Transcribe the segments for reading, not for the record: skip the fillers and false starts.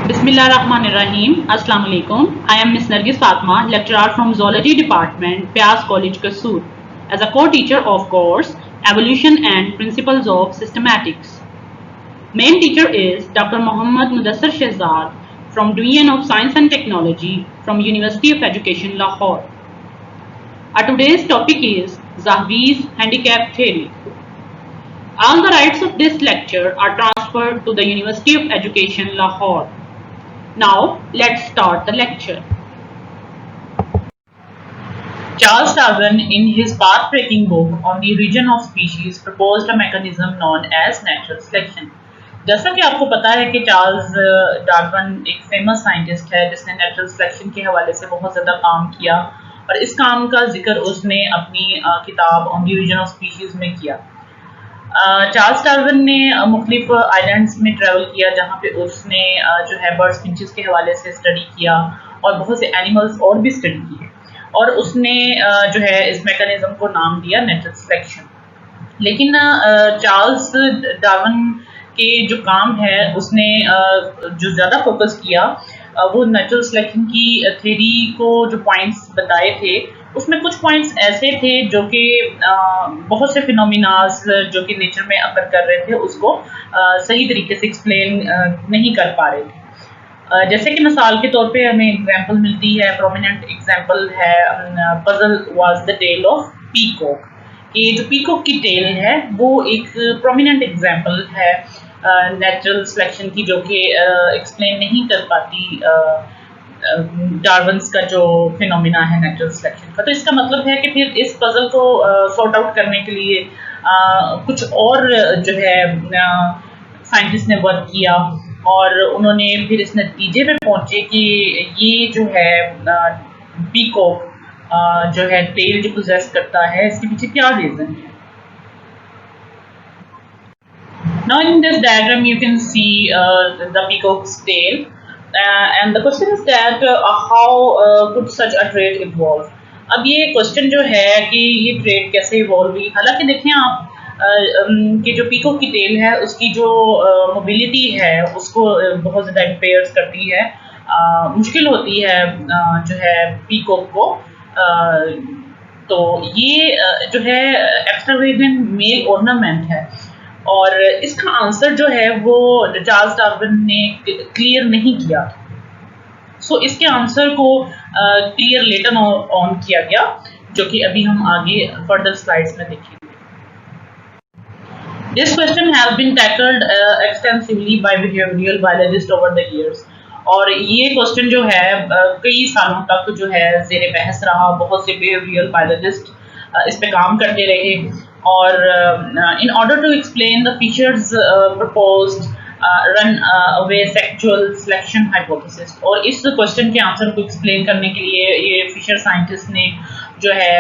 Bismillahirrahmanirrahim. Assalamu alaikum. I am Miss Nargis Fatma, lecturer from Zoology Department, Pyas College, Kasur, as a co-teacher of course Evolution and Principles of Systematics. Main teacher is Dr. Muhammad Mudassar Shehzad from Division of Science and Technology from University of Education, Lahore. Our today's topic is Zahavi's handicap theory. All the rights of this lecture are transferred to the University of Education, Lahore. Now, let's start the lecture. Charles Darwin, in his path-breaking book on the origin of species, proposed a mechanism known as natural selection. जैसा कि आपको पता है कि Charles Darwin एक famous scientist है जिसने natural selection के हवाले से बहुत ज़्यादा काम किया और इस काम का जिक्र उसने अपनी किताब on the origin of species में किया। चार्ल्स डार्विन ने मुख्तलिफ आइलैंड्स में ट्रैवल किया जहाँ पे उसने जो है बर्ड्स फिंचेस के हवाले से स्टडी किया और बहुत से एनिमल्स और भी स्टडी किए और उसने जो है इस मैकेनिज्म को नाम दिया नेचुरल सिलेक्शन। लेकिन चार्ल्स डार्विन के जो काम है उसने जो ज़्यादा फोकस किया वो नेचुरल सिलेक्शन की थ्योरी को जो पॉइंट्स बताए थे उसमें कुछ पॉइंट्स ऐसे थे जो कि बहुत से फिनोमिनास जो कि नेचर में अकर कर रहे थे उसको सही तरीके से एक्सप्लेन नहीं कर पा रहे थे। जैसे कि मिसाल के तौर पे हमें एग्जांपल मिलती है, प्रोमिनेंट एग्जांपल है puzzle was the tail of peacock. ये जो पीकॉक की टेल है वो एक प्रोमिनेंट एग्जांपल है नेचुरल सिलेक्शन की जो कि एक्सप्लेन नहीं कर पाती डार्विन्स का जो फिनोमिना है नेचुरल सिलेक्शन का। तो इसका मतलब है कि फिर इस पजल को सॉर्ट आउट करने के लिए कुछ और जो है साइंटिस्ट ने वर्क किया और उन्होंने फिर इस नतीजे पे पहुंचे कि ये जो है पीकॉक जो है टेल जो पोजेस करता है इसके पीछे क्या रीजन है। Now in this diagram you can see the peacock's tail. And the question is that how could such a trait evolve? अब ये क्वेश्चन जो है कि ये ट्रेड कैसे इवॉल्व हुई। हालांकि देखें आप कि जो पीकॉक की टेल है उसकी जो मोबिलिटी है उसको बहुत ज़्यादा इम्पेयर्स करती है, मुश्किल होती है जो है पीकॉक को। तो ये जो है एक्स्ट्रावेगेंट मेल ऑर्नामेंट है और इसका आंसर जो है वो चार्ल्स डार्विन ने क्लियर नहीं किया। सो इसके आंसर को क्लियर लेटर ऑन किया गया जो कि अभी हम आगे फर्दर स्लाइड्स में देखेंगे। This question has been tackled extensively by behavioural biologist over the years और ये क्वेश्चन जो है कई सालों तक जो है ज़ेरे बहस रहा। बहुत से बिहेवियरल बायोलॉजिस्ट इस पे काम करते रहे और in order to explain the Fisher's proposed run-away sexual selection hypothesis और इस क्वेश्चन के आंसर को एक्सप्लेन करने के लिए ये फिशर साइंटिस्ट ने जो है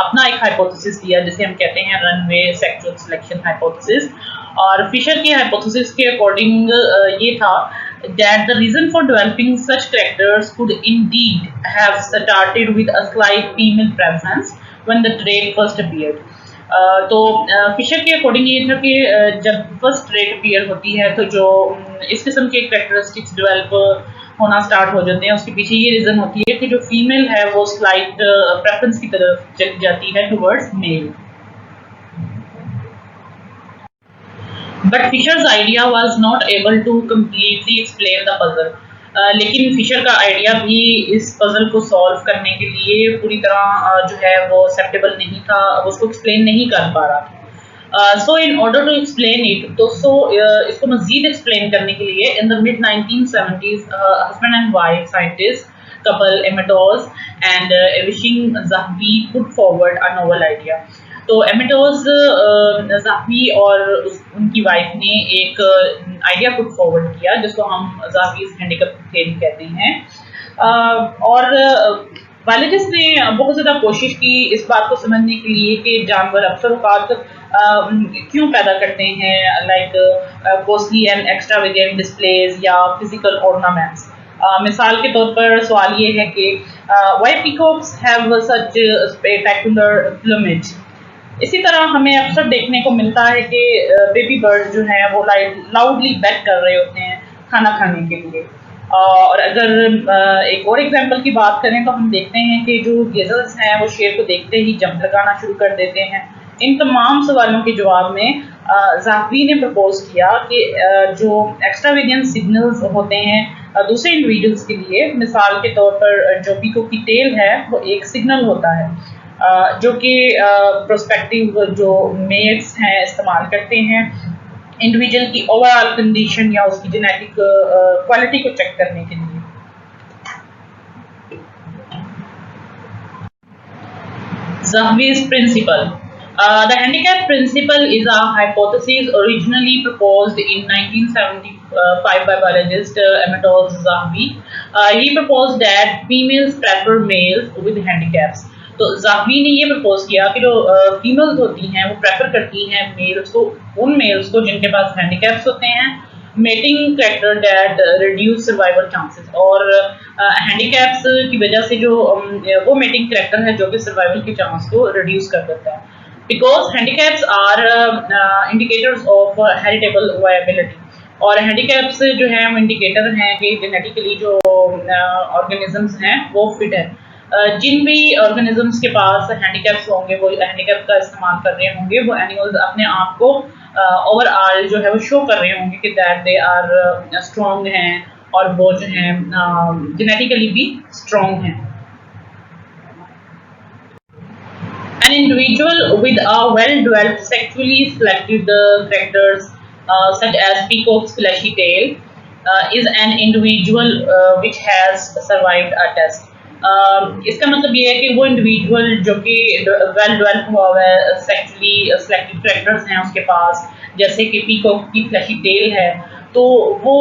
अपना एक हाइपोथेसिस दिया जिसे हम कहते हैं रनवे सेक्सुअल सिलेक्शन हाइपोथेसिस। और फिशर के हाइपोथेसिस के अकॉर्डिंग ये था that the reason for developing such characters could indeed have started with a slight female preference when the trait first appeared। तो फिशर के अकॉर्डिंग ये था कि जब फर्स्ट ट्रेट अपीयर होती है तो जो इस किस्म के कैरेक्टरिस्टिक्स डेवलप होना स्टार्ट हो जाते हैं उसके पीछे ये रीज़न होती है कि जो फीमेल है वो स्लाइट प्रेफरेंस की तरफ चली जाती है towards male. But Fisher's idea was not able to completely explain the puzzle. लेकिन फिशर का आइडिया भी इस पजल को सॉल्व करने के लिए पूरी तरह जो है वो एक्सेप्टेबल नहीं था, उसको एक्सप्लेन नहीं कर पा रहा था। So in order to explain it तो इसको मजीद एक्सप्लेन करने के लिए in the mid 1970s husband and wife scientist couple Amotz and Avishag Zahavi put forward a novel idea. तो एमेटोज ज़ाहवी और उनकी वाइफ ने एक आइडिया पुट फॉरवर्ड किया जिसको हम ज़ाहवीज़ हैंडीकैप थ्योरी कहते हैं। और बायोलॉजिस्ट ने बहुत ज़्यादा कोशिश की इस बात को समझने के लिए कि जानवर अक्सर औकात क्यों पैदा करते हैं like costly and extravagant displays या फिजिकल ऑर्नामेंट्स। मिसाल के तौर पर सवाल ये है कि why peacocks have such spectacular plumage. इसी तरह हमें अक्सर देखने को मिलता है कि बेबी बर्ड जो हैं वो लाउडली बैक कर रहे होते हैं खाना खाने के लिए। और अगर एक और एग्जांपल की बात करें तो हम देखते हैं कि जो गेजल्स हैं वो शेर को देखते ही जंप लगाना शुरू कर देते हैं। इन तमाम सवालों के जवाब में ज़ाहवी ने प्रपोज किया कि जो एक्स्ट्रावेरियंस सिग्नल्स होते हैं दूसरे इंडिविजुअल्स के लिए, मिसाल के तौर पर जो पीकॉक की टेल है वो एक सिग्नल होता है जो कि प्रोस्पेक्टिव जो मेट्स हैं इस्तेमाल करते हैं इंडिविजुअल की ओवरऑल कंडीशन या उसकी जेनेटिक क्वालिटी को चेक करने के लिए। Zahwi's principle. The handicap principle is a hypothesis originally proposed in 1975 by biologist Anatol Zahwi. He proposed that females prefer males with handicaps. तो ज़ाहवी ने ये प्रपोज किया कि जो फीमेल्स होती हैं वो प्रेफर करती हैं मेल्स को, उन मेल्स को जिनके पास हैंडीकैप्स होते हैं, mating factor that reduce survival chances, और हैंडीकैप्स की वजह से जो वो मेटिंग करेक्टर है जो कि सर्वाइवल के चांस को रिड्यूस कर देता है। Because handicaps are indicators of heritable viability, और हैंडीकैप्स जो है वो इंडिकेटर हैं कि जेनेटिकली जो ऑर्गेनिजम्स हैं वो फिट है। जिन भी ऑर्गेनिजम्स के पास हैंडीकैप्स होंगे वो हैंडीकैप का इस्तेमाल कर रहे होंगे, वो एनिमल्स अपने आप को ओवरऑल जो है वो शो कर रहे होंगे कि दैट दे आर स्ट्रॉन्ग हैं और वो जो हैं जेनेटिकली भी स्ट्रॉन्ग हैं। An individual with a well-developed sexually selected characters such as peacock's fleshy tail is an individual which has survived a test. इसका मतलब ये है कि वो इंडिविजुअल जो कि वेल डेवलप हुआ है सेक्सुअली सेलेक्टेड कैरेक्टर्स हैं उसके पास, जैसे कि पीकॉक की फ्लैशी टेल है, तो वो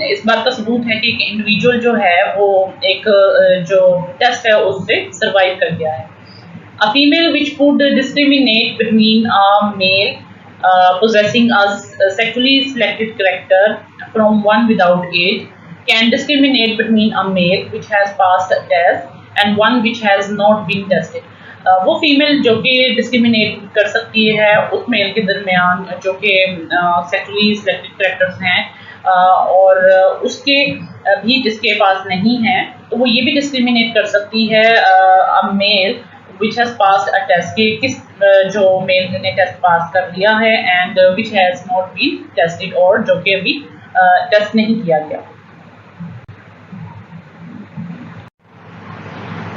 इस बात का सबूत है कि एक इंडिविजुअल जो है वो एक जो टेस्ट है उससे सर्वाइव कर गया है। A female which could discriminate between a male possessing a sexually selected character from one without it can discriminate between a male which has passed a test and one which has not been tested. वो female जो कि discriminate कर सकती है उस mail के दरमियान जो कि सेक्सुअली सिलेक्टेड कैरेक्टर्स हैं और उसके भी जिसके पास नहीं है, तो वो ये भी डिस्क्रिमिनेट कर सकती है अ mail which has passed a test कि किस जो मेल ने टेस्ट पास कर लिया है and which has not been tested और जो कि अभी टेस्ट नहीं किया गया।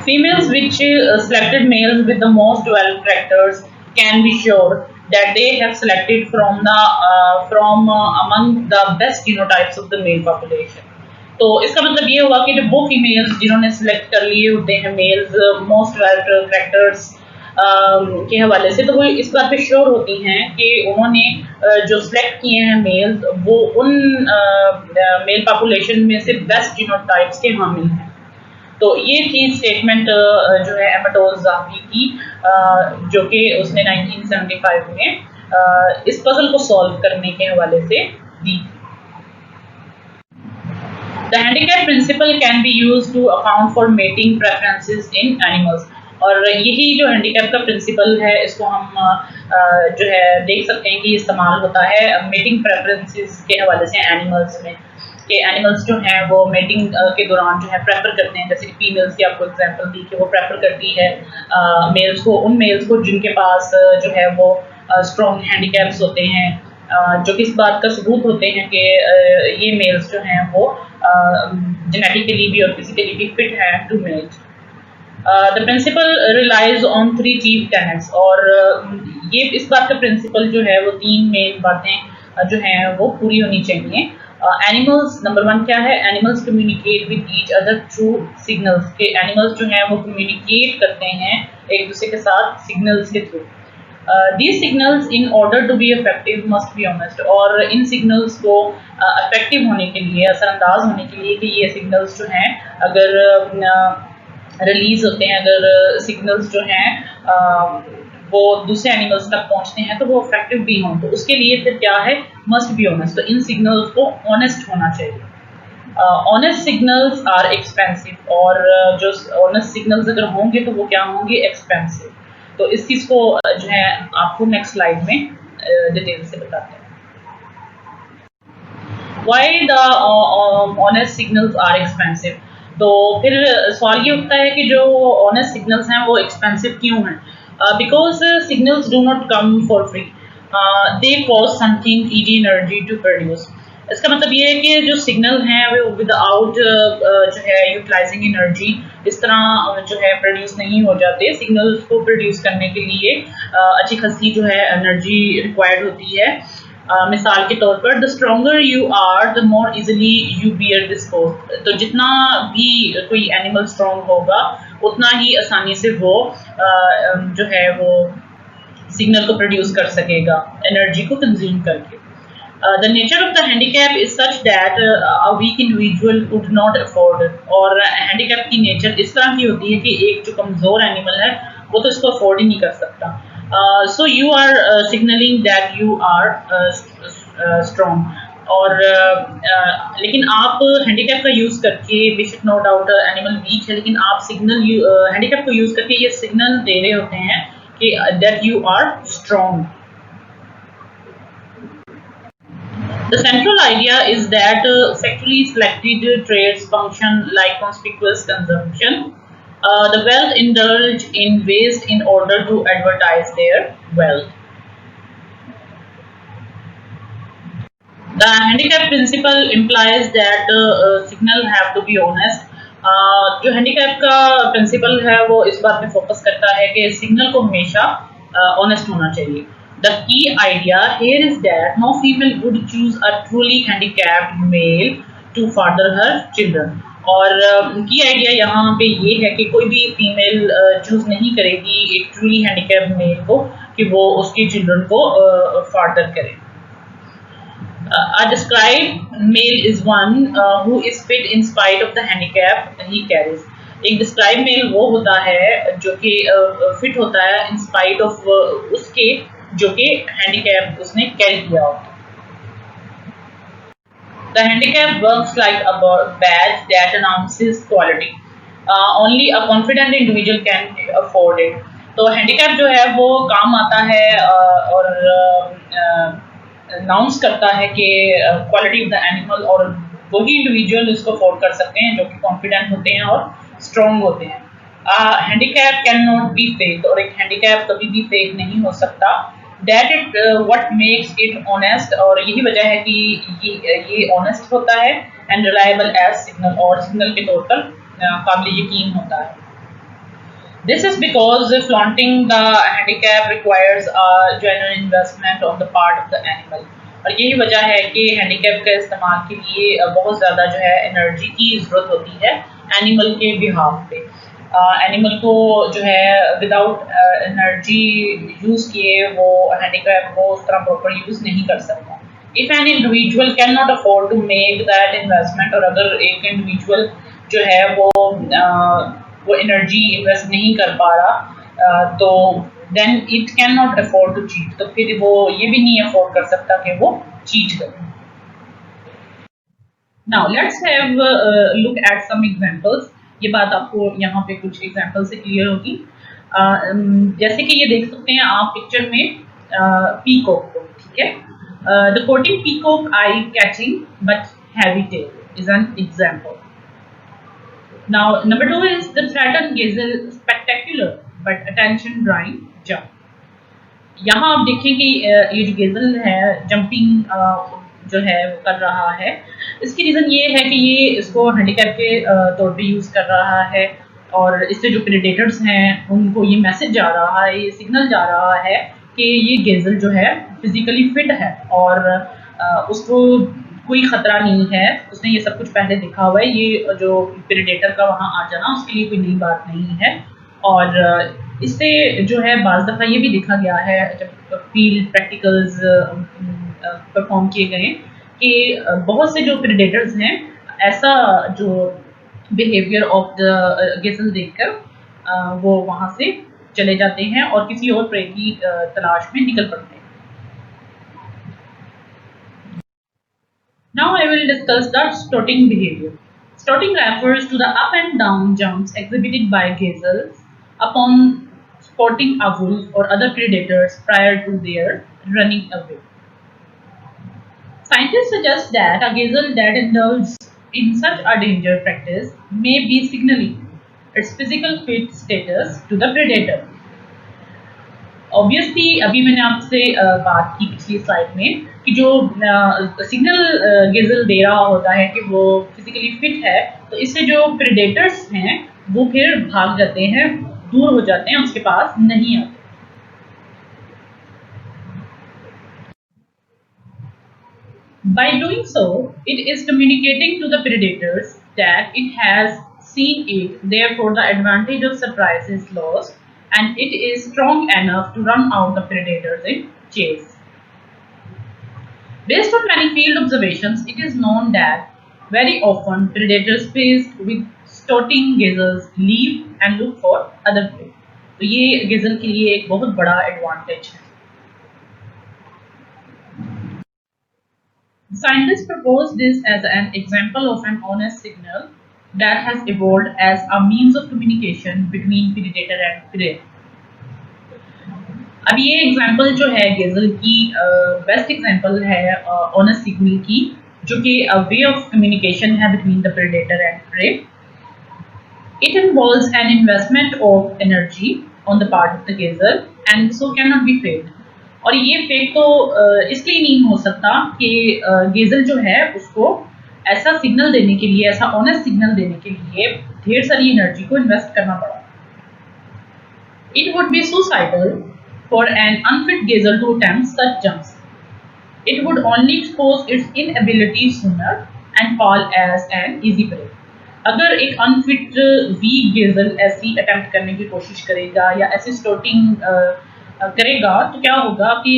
Females which selected males with the most developed characters can be sure that they have selected from among the best genotypes of the male population. तो इसका मतलब ये हुआ कि जब वो फीमेल्स जिन्होंने सिलेक्ट कर लिए होते हैं मेल्स मोस्ट डेवलप्ड कैरेक्टर्स के हवाले से, तो वो इस बात पे श्योर होती हैं कि उन्होंने जो सिलेक्ट किए हैं मेल्स वो उन मेल पॉपुलेशन में से बेस्ट जीनोटाइप्स के हामिल हैं। तो ये थी स्टेटमेंट जो है एमेटोल ज़ाहवी की जो कि उसने 1975 में इस पजल को सॉल्व करने के हवाले से दी। The handicap principle can be used to account for mating preferences in animals. और यही जो हैंडीकैप का प्रिंसिपल है इसको हम जो है देख सकते हैं कि इस्तेमाल होता है मेटिंग प्रेफरेंसेस के हवाले से एनिमल्स में, कि एनिमल्स जो हैं वो मेटिंग के दौरान जो है प्रेफर करते हैं, जैसे कि फीमेल्स की आपको एग्जांपल दी कि वो प्रेफर करती है मेल्स को, उन मेल्स को जिनके पास जो है वो स्ट्रॉन्ग हैंडीकैप्स होते हैं, जो कि इस बात का सबूत होते हैं कि ये मेल्स जो हैं वो जेनेटिकली भी और फिजिकली भी फिट हैं to mate. The principle relies on 3 chief tenets, और ये इस बात का प्रिंसिपल जो है वो 3 मेन बातें जो हैं वो पूरी होनी चाहिए। एनिमल्स नंबर 1 क्या है, animals communicate with each other through signals, के एनिमल्स जो हैं वो कम्युनिकेट करते हैं एक दूसरे के साथ सिग्नल्स के through. These signals in order to be effective must be honest, और इन सिग्नल्स को इफेक्टिव होने के लिए, असरअंदाज होने के लिए, कि ये सिग्नल्स जो हैं अगर रिलीज होते हैं, अगर सिग्नल्स जो हैं वो दूसरे एनिमल्स तक पहुंचते हैं तो वो इफेक्टिव भी हों, तो उसके लिए फिर क्या है, मस्ट बी ऑनेस्ट, तो इन सिग्नल्स को ऑनेस्ट होना चाहिए। ऑनेस्ट सिग्नल्स आर एक्सपेंसिव, और जो ऑनेस्ट सिग्नल्स अगर होंगे तो वो क्या होंगे, एक्सपेंसिव। तो इस चीज़ को जो है आपको नेक्स्ट स्लाइड में डिटेल से बताते हैं। Why the honest signals are expensive. तो फिर सवाल ये उठता है कि जो ऑनेस्ट सिग्नल्स हैं वो एक्सपेंसिव क्यों हैं? Because signals do not come for free, they cost something eg energy to produce. इसका मतलब ये है कि जो सिग्नल हैं वो विदाउट जो है यूटिलाइजिंग एनर्जी इस तरह जो है प्रोड्यूस नहीं हो जाते। सिग्नल्स को प्रोड्यूस करने के लिए अच्छी खासी जो है एनर्जी रिक्वायर्ड होती है। मिसाल के तौर पर the stronger you are the more easily you bear this cost. तो जितना भी कोई एनिमल स्ट्रॉन्ग होगा उतना ही आसानी से वो जो है वो सिग्नल को प्रोड्यूस कर सकेगा एनर्जी को कंज्यूम करके। The nature of the handicap is such that a weak individual could not afford it। और handicap की nature इस तरह की होती है कि एक जो कमज़ोर एनिमल है वो तो इसको अफोर्ड ही नहीं कर सकता। So you are signaling that you are strong। और लेकिन आप हैंडीकैप का यूज़ करके, बेशक नो डाउट एनिमल वीक है, लेकिन आप सिग्नल हैंडीकैप को यूज़ करके ये सिग्नल दे रहे होते हैं कि that you are strong। The central idea is that sexually selected traits function like conspicuous consumption। The wealth indulge in waste in order to advertise their wealth। The handicap principle implies that signal have to be honest। जो handicap का principal है वो इस बात पे focus करता है कि सिग्नल को हमेशा ऑनेस्ट होना चाहिए। The key idea here is that no female would choose a truly handicapped male to father her children। और की आइडिया यहाँ पे ये है कि कोई भी फीमेल चूज नहीं करेगी एक ट्रूली हैंडीकैप्ड मेल को कि वो उसके चिल्ड्रन को फादर करे। A described male is one who is fit in spite of the handicap he carries। एक डिस्क्राइब मेल वो होता है जो कि फिट होता है इन स्पाइट ऑफ उसके जो कि हैंडीकैप उसने कैरी किया होता है। The handicap works like a badge that announces quality। Only a confident individual can afford it। तो हैंडीकैप जो है वो काम आता है और अनाउंस करता है कि क्वालिटी ऑफ द एनिमल, और वही इंडिविजुअल इसको अफोर्ड कर सकते हैं जो कि कॉन्फिडेंट होते हैं और स्ट्रॉन्ग होते हैं। Handicap can not B fake, और एक हैंडीकैप कभी भी फेक नहीं हो सकता। That it what makes it honest, और यही वजह है कि ये ऑनेस्ट होता है एंड रिलायबल एज सिग्नल, और सिग्नल के तौर पर काबिल यकीन होता है। This is because flaunting the handicap requires a genuine investment on the part of the animal। और यही वजह है कि हैंडीकैप का इस्तेमाल के लिए बहुत ज़्यादा जो है एनर्जी की ज़रूरत होती है एनिमल के बिहाफ पे। एनिमल को जो है विदाउट एनर्जी यूज़ किए वो हैंडीकैप को उस तरह प्रॉपर यूज़ नहीं कर सकता। If an individual can not afford to make that investment, और अगर एक इंडिविजुअल जो है वो एनर्जी इन्वेस्ट नहीं कर पा रहा तो then it can not afford to cheat. तो फिर वो ये भी नहीं अफोर्ड कर सकता कि वो चीट करे। Now let's have look at some examples. ये बात आपको यहाँ पे कुछ एग्जांपल से क्लियर होगी। जैसे कि ये देख सकते हैं आप पिक्चर में पीकॉक को, ठीक है। The courting peacock eye catching but heavy tail is an example. Now, number 2 is the threatened gazelle, spectacular but attention drawing jump। यहाँ आप देखें कि ये जो गेजल है जंपिंग जो है वो कर रहा है। इसकी रीज़न ये है कि ये इसको हैंडीकैप के तौर पे यूज़ कर रहा है, और इससे जो प्रेडेटर्स हैं उनको ये मैसेज जा रहा है, ये सिग्नल जा रहा है कि ये गेजल जो है फिजिकली फिट है और उसको कोई खतरा नहीं है। उसने ये सब कुछ पहले देखा हुआ है, ये जो प्रेडेटर का वहाँ आ जाना उसके लिए कोई नई बात नहीं है। और इससे जो है बाज़ दफ़ा ये भी देखा गया है जब फील्ड प्रैक्टिकल्स परफॉर्म किए गए कि बहुत से जो प्रेडेटर्स हैं ऐसा जो बिहेवियर ऑफ द गेजल देखकर वो वहाँ से चले जाते हैं और किसी और प्रे की तलाश में निकल पड़ते हैं। Now I will discuss the strutting behavior। Strutting refers to the up and down jumps exhibited by gazelles upon spotting a wolf or other predators prior to their running away। Scientists suggest that a gazelle that indulges in such a dangerous practice may be signaling its physical fit status to the predator. Obviously अभी मैंने आपसे बात की पिछली slide में कि जो signal गेजल दे रहा होता है कि वो फिजिकली फिट है, तो इससे जो प्रेडेटर्स हैं वो फिर भाग जाते हैं, दूर हो जाते हैं, उसके पास नहीं आते. By doing so, it is communicating to the predators that it has seen it, therefore the advantage of surprise is lost and it is strong enough to run out the predators in chase. Based on many field observations, it is known that very often predators faced with stoating gazelles leave and look for other prey. तो ये gazelle के लिए एक बहुत बड़ा advantage है. Scientists propose this as an example of an honest signal that has evolved as a means of communication between predator and prey. अब ये एग्जाम्पल जो है गेजल की बेस्ट एग्जाम्पल है ऑनेस्ट सिग्नल की, जो कि वे ऑफ कम्युनिकेशन है between the predator and prey. It involves an investment of energy on the part of the gazelle and so can not be faked. और ये fake तो इसलिए नहीं हो सकता कि गेजल जो है उसको ऐसा सिग्नल देने के लिए, ऐसा ऑनेस्ट सिग्नल देने के लिए ढेर सारी एनर्जी को इन्वेस्ट करना पड़ा. It would be suicidal for an unfit gazelle to attempt such jumps. It would only expose its inability sooner and fall as an easy prey. अगर एक अनफिट वीक गेजल ऐसी अटेम्प्ट करने की कोशिश करेगा या ऐसी स्टोटिंग करेगा, तो क्या होगा कि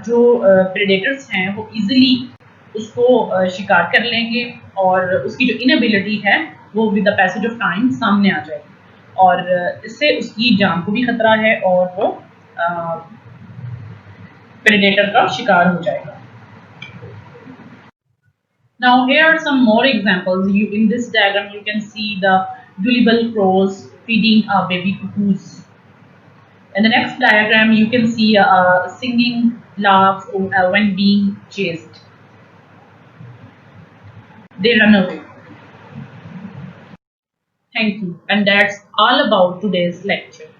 जो प्रेडेटर्स हैं वो इजीली उसको शिकार कर लेंगे और उसकी जो इनएबिलिटी है वो with the passage of time सामने आ जाएगी और इससे उसकी जान को भी खतरा है और वो प्रेडेटर का शिकार हो जाएगा. Now here are some more examples. In this diagram you can see the gullible crows feeding baby cuckoos. In the next diagram you can see singing larks when being chased. They run away. Thank you, and that's all about today's lecture.